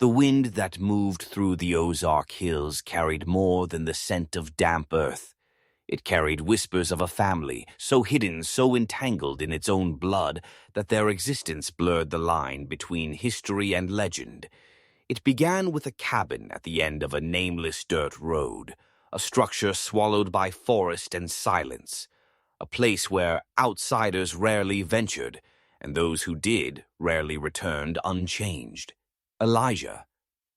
The wind that moved through the Ozark Hills carried more than the scent of damp earth. It carried whispers of a family, so hidden, so entangled in its own blood that their existence blurred the line between history and legend. It began with a cabin at the end of a nameless dirt road, a structure swallowed by forest and silence, a place where outsiders rarely ventured, and those who did rarely returned unchanged. Elijah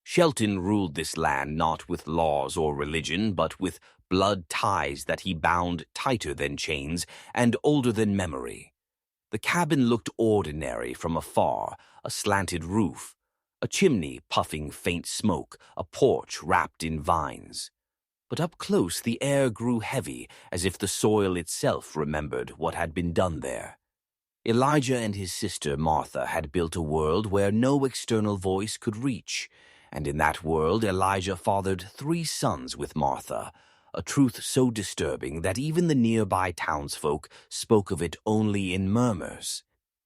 Shelton ruled this land not with laws or religion, but with blood ties that he bound tighter than chains and older than memory. The cabin looked ordinary from afar, a slanted roof, a chimney puffing faint smoke, a porch wrapped in vines. But up close the air grew heavy, as if the soil itself remembered what had been done there. Elijah and his sister Martha had built a world where no external voice could reach, and in that world Elijah fathered 3 sons with Martha, a truth so disturbing that even the nearby townsfolk spoke of it only in murmurs.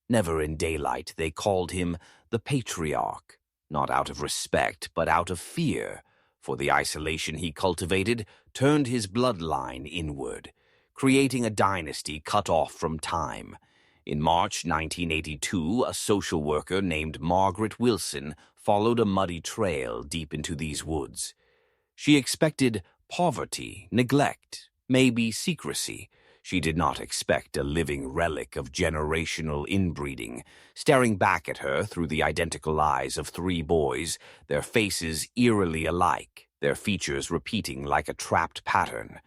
Never in daylight they called him the patriarch, not out of respect but out of fear, for the isolation he cultivated turned his bloodline inward, creating a dynasty cut off from time. In March 1982, a social worker named Margaret Wilson followed a muddy trail deep into these woods. She expected poverty, neglect, maybe secrecy. She did not expect a living relic of generational inbreeding, staring back at her through the identical eyes of 3 boys, their faces eerily alike, their features repeating like a trapped pattern.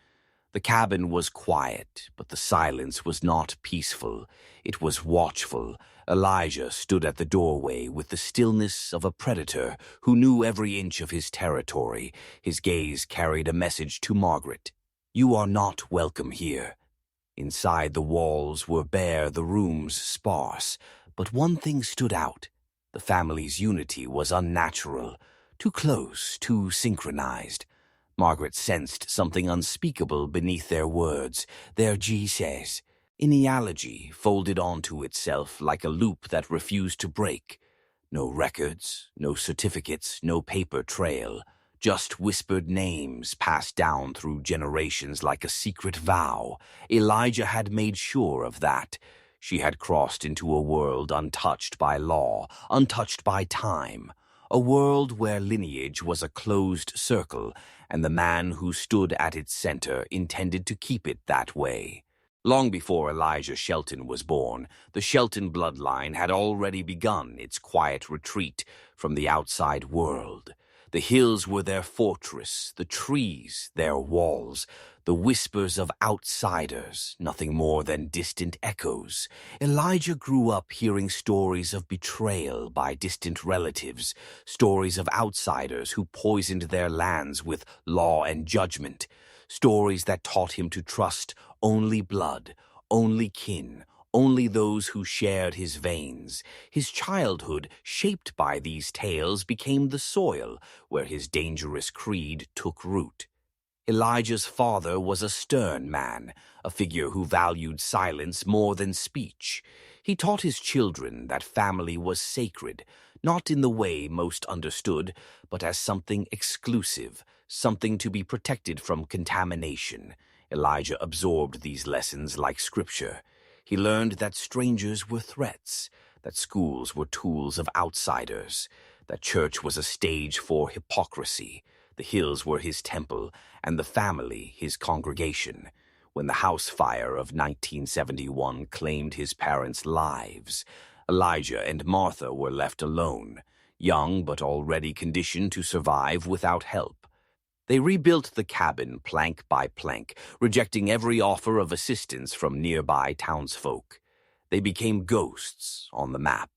The cabin was quiet, but the silence was not peaceful. It was watchful. Elijah stood at the doorway with the stillness of a predator who knew every inch of his territory. His gaze carried a message to Margaret. "You are not welcome here." Inside the walls were bare, the rooms sparse, but one thing stood out. The family's unity was unnatural, too close, too synchronized. Margaret sensed something unspeakable beneath their words, their Jesus, genealogy folded onto itself like a loop that refused to break. No records, no certificates, no paper trail, just whispered names passed down through generations like a secret vow. Elijah had made sure of that. She had crossed into a world untouched by law, untouched by time. A world where lineage was a closed circle, and the man who stood at its center intended to keep it that way. Long before Elijah Shelton was born, the Shelton bloodline had already begun its quiet retreat from the outside world. The hills were their fortress, the trees their walls, the whispers of outsiders, nothing more than distant echoes. Elijah grew up hearing stories of betrayal by distant relatives, stories of outsiders who poisoned their lands with law and judgment, stories that taught him to trust only blood, only kin, only those who shared his veins. His childhood, shaped by these tales, became the soil where his dangerous creed took root. Elijah's father was a stern man, a figure who valued silence more than speech. He taught his children that family was sacred, not in the way most understood, but as something exclusive, something to be protected from contamination. Elijah absorbed these lessons like scripture. He learned that strangers were threats, that schools were tools of outsiders, that church was a stage for hypocrisy. The hills were his temple, and the family his congregation. When the house fire of 1971 claimed his parents' lives, Elijah and Martha were left alone, young but already conditioned to survive without help. They rebuilt the cabin plank by plank, rejecting every offer of assistance from nearby townsfolk. They became ghosts on the map.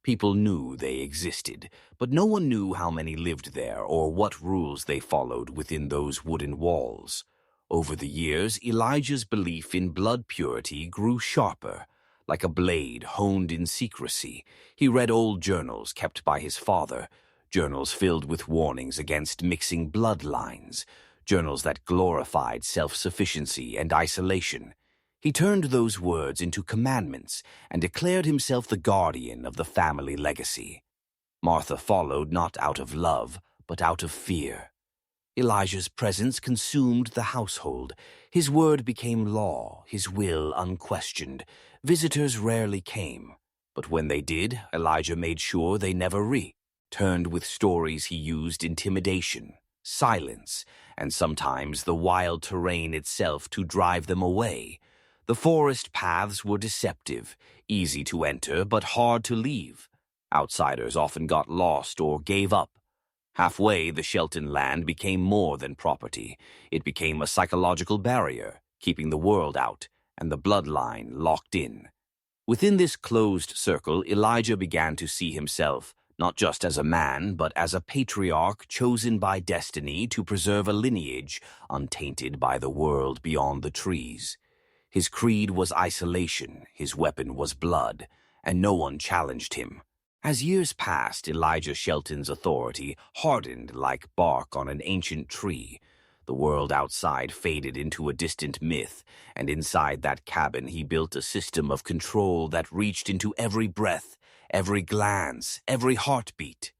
People knew they existed, but no one knew how many lived there or what rules they followed within those wooden walls. Over the years, Elijah's belief in blood purity grew sharper, like a blade honed in secrecy. He read old journals kept by his father, journals filled with warnings against mixing bloodlines, journals that glorified self-sufficiency and isolation. He turned those words into commandments and declared himself the guardian of the family legacy. Martha followed not out of love, but out of fear. Elijah's presence consumed the household. His word became law, his will unquestioned. Visitors rarely came, but when they did, Elijah made sure they never returned. With stories he used intimidation, silence, and sometimes the wild terrain itself to drive them away. The forest paths were deceptive, easy to enter but hard to leave. Outsiders often got lost or gave up. Halfway, the Shelton land became more than property. It became a psychological barrier, keeping the world out and the bloodline locked in. Within this closed circle, Elijah began to see himself not just as a man, but as a patriarch chosen by destiny to preserve a lineage untainted by the world beyond the trees. His creed was isolation, his weapon was blood, and no one challenged him. As years passed, Elijah Shelton's authority hardened like bark on an ancient tree. The world outside faded into a distant myth, and inside that cabin he built a system of control that reached into every breath, every glance, every heartbeat.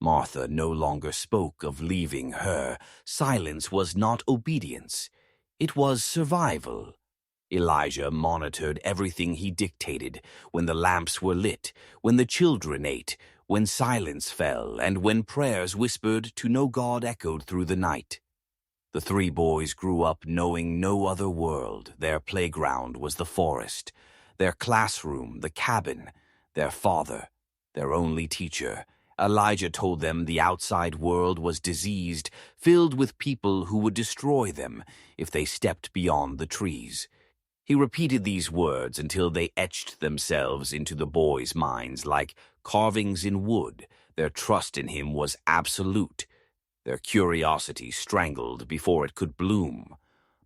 Martha no longer spoke of leaving her. Silence was not obedience. It was survival. Elijah monitored everything he dictated, when the lamps were lit, when the children ate, when silence fell, and when prayers whispered to no God echoed through the night. The three boys grew up knowing no other world. Their playground was the forest, their classroom the cabin, their father, their only teacher. Elijah told them the outside world was diseased, filled with people who would destroy them if they stepped beyond the trees. He repeated these words until they etched themselves into the boys' minds like carvings in wood. Their trust in him was absolute. Their curiosity strangled before it could bloom.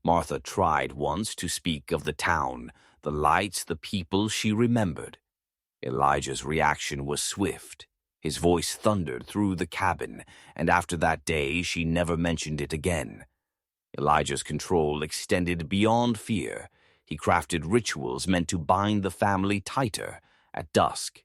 Martha tried once to speak of the town, the lights, the people she remembered. Elijah's reaction was swift. His voice thundered through the cabin, and after that day she never mentioned it again. Elijah's control extended beyond fear. He crafted rituals meant to bind the family tighter. At dusk,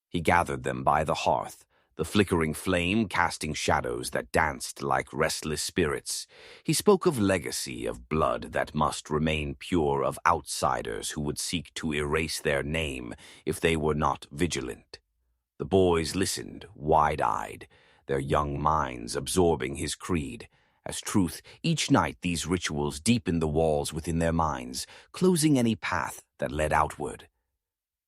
he gathered them by the hearth, the flickering flame casting shadows that danced like restless spirits. He spoke of legacy, of blood that must remain pure, of outsiders who would seek to erase their name if they were not vigilant. The boys listened, wide-eyed, their young minds absorbing his creed. As truth, each night these rituals deepened the walls within their minds, closing any path that led outward.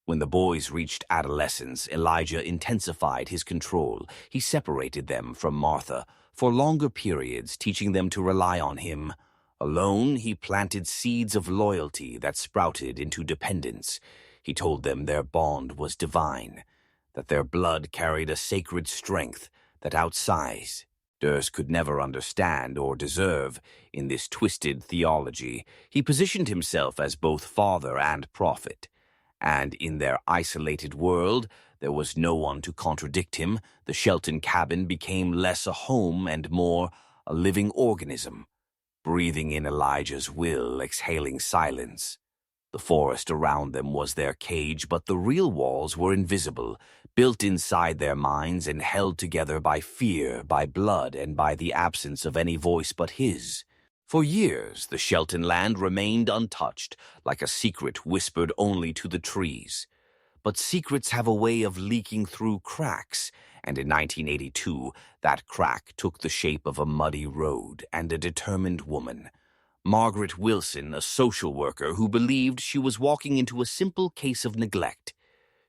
When the boys reached adolescence, Elijah intensified his control. He separated them from Martha for longer periods, teaching them to rely on him. Alone, he planted seeds of loyalty that sprouted into dependence. He told them their bond was divine, that their blood carried a sacred strength that outsiders could never understand or deserve. In this twisted theology, he positioned himself as both father and prophet. And in their isolated world, there was no one to contradict him. The Shelton cabin became less a home and more a living organism, breathing in Elijah's will, exhaling silence. The forest around them was their cage, but the real walls were invisible, built inside their minds and held together by fear, by blood, and by the absence of any voice but his. For years, the Shelton land remained untouched, like a secret whispered only to the trees. But secrets have a way of leaking through cracks, and in 1982, that crack took the shape of a muddy road and a determined woman. Margaret Wilson, a social worker who believed she was walking into a simple case of neglect.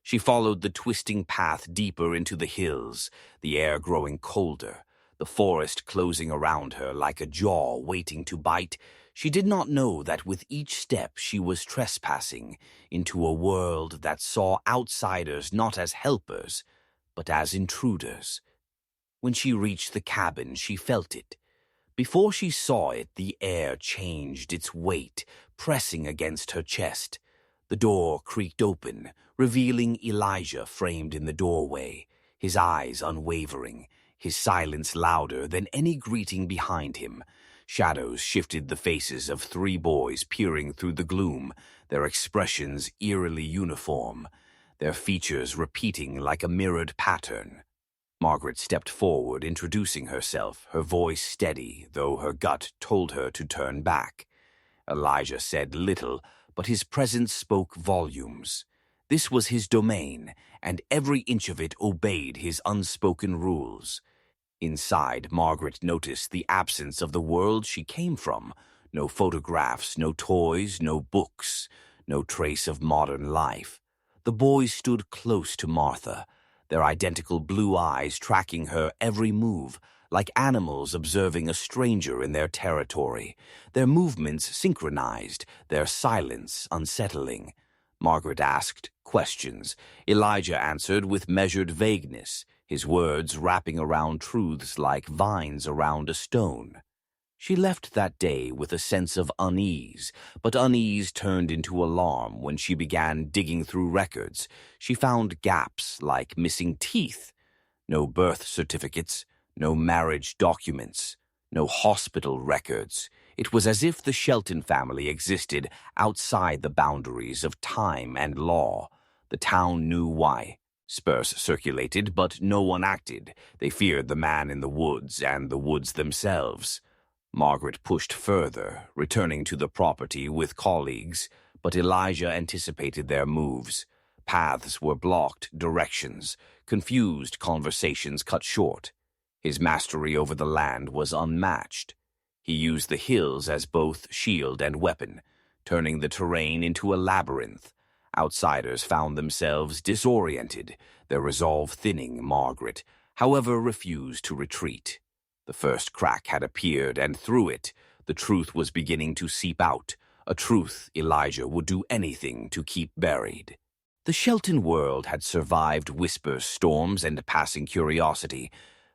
She followed the twisting path deeper into the hills, the air growing colder, the forest closing around her like a jaw waiting to bite. She did not know that with each step she was trespassing into a world that saw outsiders not as helpers, but as intruders. When she reached the cabin, she felt it. Before she saw it, the air changed its weight, pressing against her chest. The door creaked open, revealing Elijah framed in the doorway, his eyes unwavering, his silence louder than any greeting behind him. Shadows shifted the faces of three boys peering through the gloom, their expressions eerily uniform, their features repeating like a mirrored pattern. Margaret stepped forward, introducing herself, her voice steady, though her gut told her to turn back. Elijah said little, but his presence spoke volumes. This was his domain, and every inch of it obeyed his unspoken rules. Inside, Margaret noticed the absence of the world she came from. No photographs, no toys, no books, no trace of modern life. The boys stood close to Martha, their identical blue eyes tracking her every move, like animals observing a stranger in their territory, their movements synchronized, their silence unsettling. Margaret asked questions. Elijah answered with measured vagueness, his words wrapping around truths like vines around a stone. She left that day with a sense of unease, but unease turned into alarm when she began digging through records. She found gaps like missing teeth. No birth certificates, no marriage documents, no hospital records. It was as if the Shelton family existed outside the boundaries of time and law. The town knew why. Spurs circulated, but no one acted. They feared the man in the woods and the woods themselves. Margaret pushed further, returning to the property with colleagues, but Elijah anticipated their moves. Paths were blocked, directions, confused conversations cut short. His mastery over the land was unmatched. He used the hills as both shield and weapon, turning the terrain into a labyrinth. Outsiders found themselves disoriented, their resolve thinning. Margaret, however, refused to retreat. The first crack had appeared, and through it, the truth was beginning to seep out, a truth Elijah would do anything to keep buried. The Shelton world had survived whispers, storms, and passing curiosity,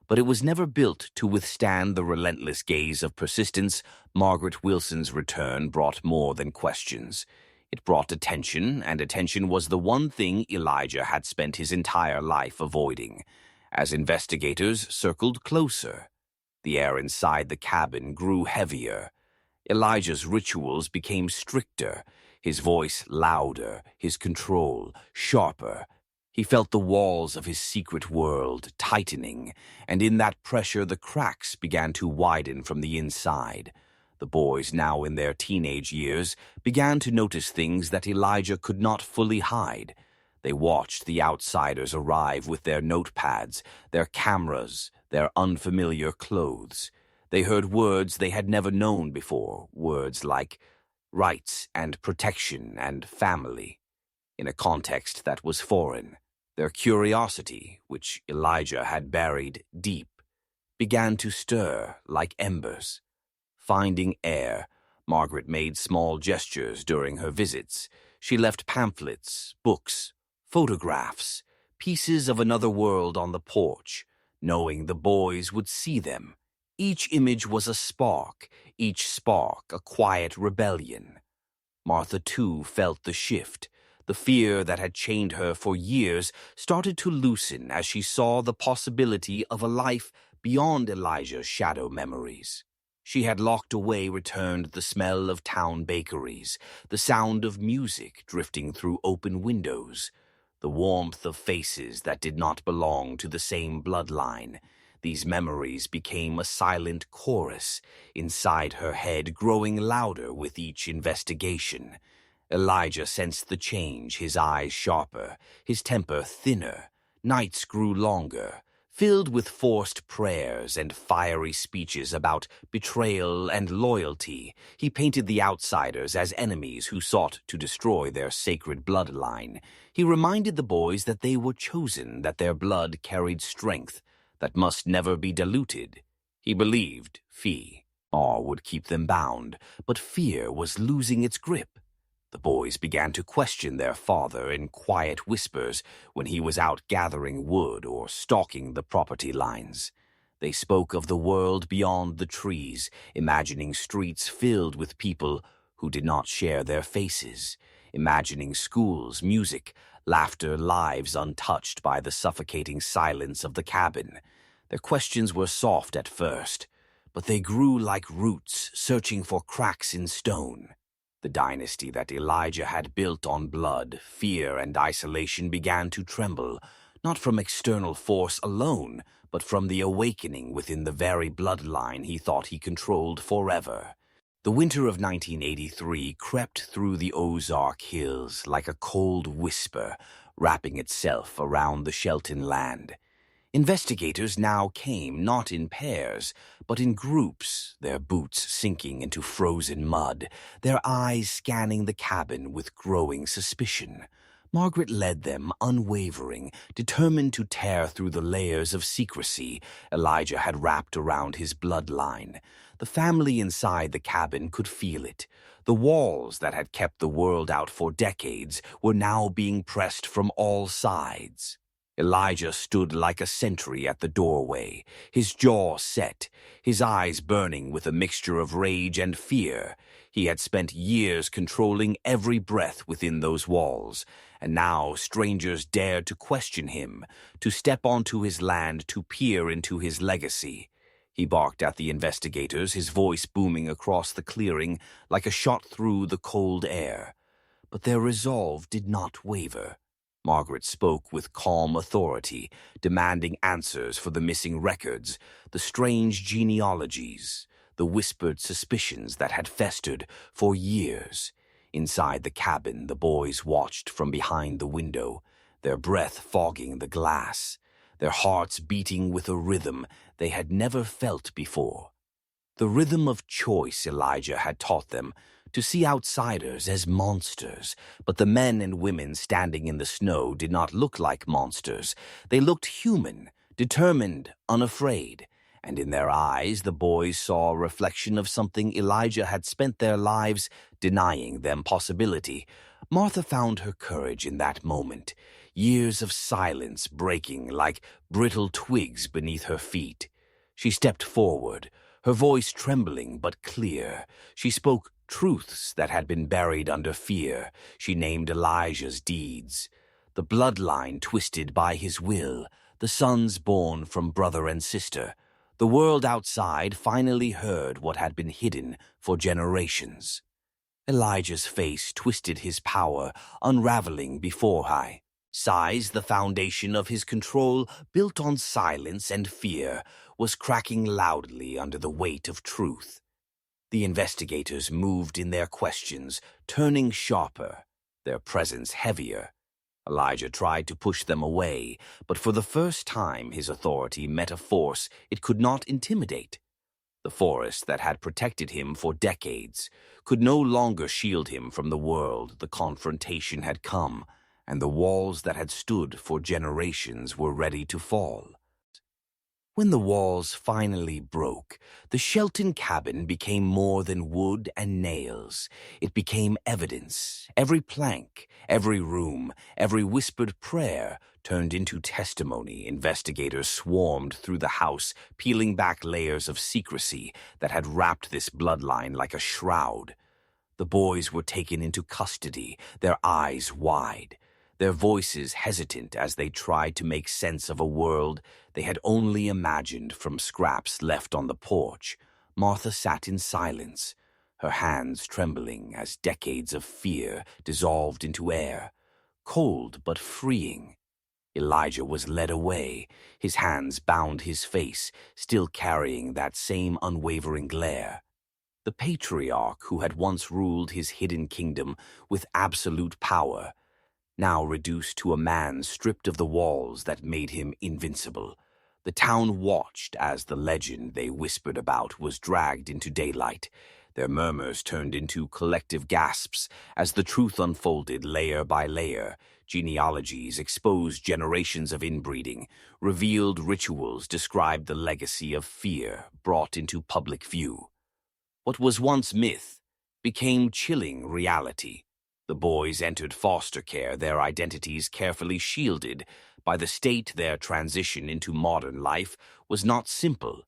but it was never built to withstand the relentless gaze of persistence. Margaret Wilson's return brought more than questions. It brought attention, and attention was the one thing Elijah had spent his entire life avoiding. As investigators circled closer, the air inside the cabin grew heavier. Elijah's rituals became stricter, his voice louder, his control sharper. He felt the walls of his secret world tightening, and in that pressure the cracks began to widen from the inside. The boys, now in their teenage years, began to notice things that Elijah could not fully hide. They watched the outsiders arrive with their notepads, their cameras, their unfamiliar clothes. They heard words they had never known before, words like rights and protection and family, in a context that was foreign. Their curiosity, which Elijah had buried deep, began to stir like embers. Finding air, Margaret made small gestures during her visits. She left pamphlets, books, photographs, pieces of another world on the porch, knowing the boys would see them. Each image was a spark, each spark a quiet rebellion. Martha, too, felt the shift. The fear that had chained her for years started to loosen as she saw the possibility of a life beyond Elijah's shadow memories. She had locked away returned the smell of town bakeries, the sound of music drifting through open windows, the warmth of faces that did not belong to the same bloodline. These memories became a silent chorus inside her head, growing louder with each investigation. Elijah sensed the change, his eyes sharper, his temper thinner. Nights grew longer, filled with forced prayers and fiery speeches about betrayal and loyalty. He painted the outsiders as enemies who sought to destroy their sacred bloodline. He reminded the boys that they were chosen, that their blood carried strength that must never be diluted. He believed awe would keep them bound, but fear was losing its grip. The boys began to question their father in quiet whispers when he was out gathering wood or stalking the property lines. They spoke of the world beyond the trees, imagining streets filled with people who did not share their faces, imagining schools, music, laughter, lives untouched by the suffocating silence of the cabin. Their questions were soft at first, but they grew like roots searching for cracks in stone. The dynasty that Elijah had built on blood, fear, and isolation began to tremble, not from external force alone, but from the awakening within the very bloodline he thought he controlled forever. The winter of 1983 crept through the Ozark Hills like a cold whisper, wrapping itself around the Shelton land. Investigators now came not in pairs, but in groups, their boots sinking into frozen mud, their eyes scanning the cabin with growing suspicion. Margaret led them, unwavering, determined to tear through the layers of secrecy Elijah had wrapped around his bloodline. The family inside the cabin could feel it. The walls that had kept the world out for decades were now being pressed from all sides. Elijah stood like a sentry at the doorway, his jaw set, his eyes burning with a mixture of rage and fear. He had spent years controlling every breath within those walls, and now strangers dared to question him, to step onto his land, to peer into his legacy. He barked at the investigators, his voice booming across the clearing like a shot through the cold air. But their resolve did not waver. Margaret spoke with calm authority, demanding answers for the missing records, the strange genealogies, the whispered suspicions that had festered for years. Inside the cabin, the boys watched from behind the window, their breath fogging the glass, their hearts beating with a rhythm they had never felt before. The rhythm of choice Elijah had taught them, to see outsiders as monsters, but the men and women standing in the snow did not look like monsters. They looked human, determined, unafraid, and in their eyes the boys saw a reflection of something Elijah had spent their lives denying them possibility. Martha found her courage in that moment, years of silence breaking like brittle twigs beneath her feet. She stepped forward, her voice trembling but clear. She spoke truths that had been buried under fear. She named Elijah's deeds, the bloodline twisted by his will, the sons born from brother and sister. The world outside finally heard what had been hidden for generations. Elijah's face twisted, his power unraveling before high. Size, the foundation of his control, built on silence and fear, was cracking loudly under the weight of truth. The investigators moved in their questions, turning sharper, their presence heavier. Elijah tried to push them away, but for the first time his authority met a force it could not intimidate. The forest that had protected him for decades could no longer shield him from the world. The confrontation had come, and the walls that had stood for generations were ready to fall. When the walls finally broke, the Shelton cabin became more than wood and nails. It became evidence. Every plank, every room, every whispered prayer turned into testimony. Investigators swarmed through the house, peeling back layers of secrecy that had wrapped this bloodline like a shroud. The boys were taken into custody, their eyes wide, their voices hesitant as they tried to make sense of a world they had only imagined from scraps left on the porch. Martha sat in silence, her hands trembling as decades of fear dissolved into air, cold but freeing. Elijah was led away, his hands bound his face, still carrying that same unwavering glare. The patriarch who had once ruled his hidden kingdom with absolute power, now reduced to a man stripped of the walls that made him invincible. The town watched as the legend they whispered about was dragged into daylight. Their murmurs turned into collective gasps as the truth unfolded layer by layer. Genealogies exposed generations of inbreeding, revealed rituals described the legacy of fear brought into public view. What was once myth became chilling reality. The boys entered foster care, their identities carefully shielded by the state. Their transition into modern life was not simple.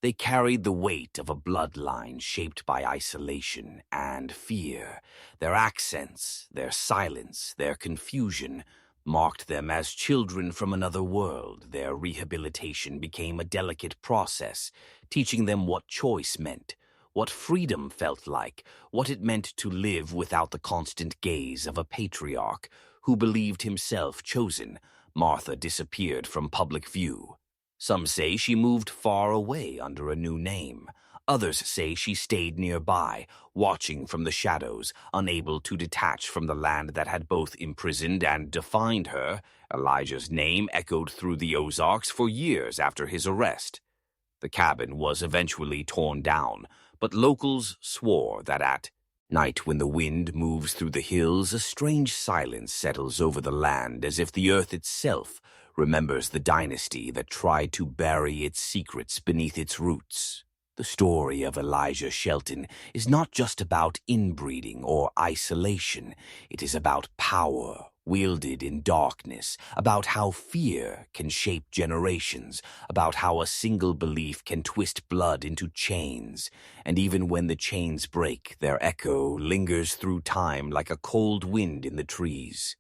They carried the weight of a bloodline shaped by isolation and fear. Their accents, their silence, their confusion marked them as children from another world. Their rehabilitation became a delicate process, teaching them what choice meant, what freedom felt like, what it meant to live without the constant gaze of a patriarch who believed himself chosen. Martha disappeared from public view. Some say she moved far away under a new name. Others say she stayed nearby, watching from the shadows, unable to detach from the land that had both imprisoned and defined her. Elijah's name echoed through the Ozarks for years after his arrest. The cabin was eventually torn down, but locals swore that at night when the wind moves through the hills, a strange silence settles over the land as if the earth itself remembers the dynasty that tried to bury its secrets beneath its roots. The story of Elijah Shelton is not just about inbreeding or isolation. It is about power wielded in darkness, about how fear can shape generations, about how a single belief can twist blood into chains. And even when the chains break, their echo lingers through time like a cold wind in the trees.